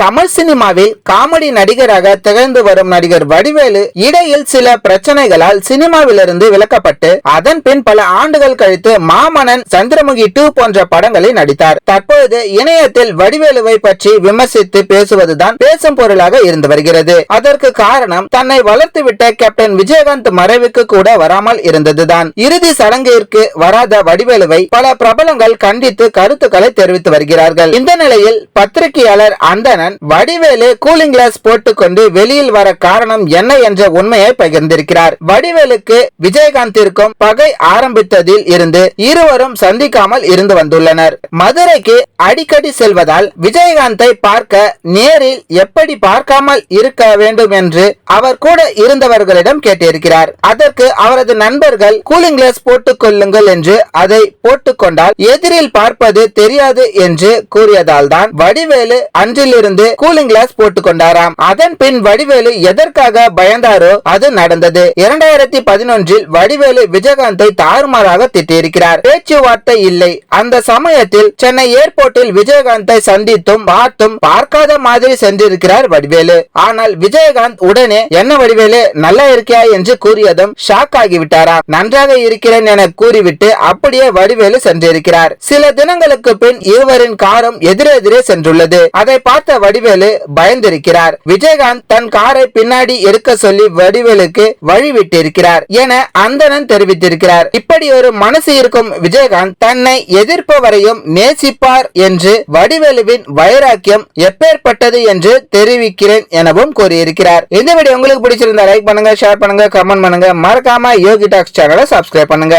தமிழ் சினிமாவில் காமெடி நடிகராக திகழ்ந்து வரும் நடிகர் வடிவேலு இடையில் சில பிரச்சனைகளால் சினிமாவிலிருந்து விலக்கப்பட்டு அதன் பின் பல ஆண்டுகள் கழித்து மாமன்னன், சந்திரமுகி 2 போன்ற படங்களில் நடித்தார். தற்பொழுது இணையத்தில் வடிவேலுவை பற்றி விமர்சித்து பேசுவதுதான் பேசும் பொருளாக இருந்து வருகிறது. அதற்கு காரணம் தன்னை வளர்த்துவிட்ட கேப்டன் விஜயகாந்த் மறைவுக்கு கூட வராமல் இருந்ததுதான். இறுதி சடங்கிற்கு வராத வடிவேலுவை பல பிரபலங்கள் கண்டித்து கருத்துக்களை தெரிவித்து வருகிறார்கள். இந்த நிலையில் பத்திரிகையாளர் அந்தணன் வடிவேலு கூலிங் கிளாஸ் போட்டுக்கொண்டு வெளியில் வர காரணம் என்ன என்ற உண்மையை பகிர்ந்திருக்கிறார். வடிவேலுக்கு விஜயகாந்திற்கும் பகை ஆரம்பித்ததில் இருந்து இருவரும் சந்திக்காமல் இருந்து வந்துள்ளனர். மதுரைக்கு அடிக்கடி செல்வதால் விஜயகாந்தை பார்க்க நேரில் எப்படி பார்க்காமல் இருக்க வேண்டும் என்று அவர் கூட இருந்தவர்களிடம் கேட்டிருக்கிறார். அதற்கு அவரது நண்பர்கள் கூலிங் கிளாஸ் போட்டுக் கொள்ளுங்கள் என்று அதை போட்டுக்கொண்டால் எதிரில் பார்ப்பது தெரியாது என்று கூறியதால் தான் வடிவேலு அன்றிலிருந்து கூலிங் கிளாஸ் போட்டுக் கொண்டாராம். அதன் பின் வடிவேலு எதற்காக பயந்தாரோ அது நடந்தது. 2011 வடிவேலு விஜயகாந்தை தாறுமாறாக திட்டியிருக்கிறார். பேச்சுவார்த்தை இல்லை. அந்த சமயத்தில் சென்னை ஏர்போர்ட்டில் விஜயகாந்தை சந்தித்தும் பார்த்தும் பார்க்காத மாதிரி சென்றிருக்கிறார் வடிவேலு. ஆனால் விஜயகாந்த் உடனே என்ன வடிவேலு நல்லா இருக்கியா என்று கூறியதும் ஷாக் ஆகிவிட்டாராம். நன்றாக இருக்கிறேன் என கூறிவிட்டு அப்படியே வடிவேலு சென்றிருக்கிறார். சில தினங்களுக்கு பின் இருவரின் காரும் எதிரெதிரே சென்றுள்ளது. அதை பார்த்த வடிவேலு பயந்திருக்கிறார். விஜயகாந்த் தன் காரை பின்னாடி எடுக்க சொல்லி வடிவேலுக்கு வழிவிட்டிருக்கிறார் என அந்தணன் தெரிவித்திருக்கிறார். இப்படி ஒரு மனசு இருக்கும் விஜயகாந்த் தன்னை எதிர்ப்பவரையும் நேசிப்பார் என்று வடிவேலுவின் வைராக்கியம் எப்பேற்பட்டது என்று தெரிவிக்கிறேன் எனவும் கூறியிருக்கிறார். இந்த வீடியோ உங்களுக்கு பிடிச்சிருந்தா லைக் பண்ணுங்க, ஷேர் பண்ணுங்க, கமெண்ட் பண்ணுங்க. மறக்காம யோகி டாக்ஸ் சேனலை சப்ஸ்கிரைப் பண்ணுங்க.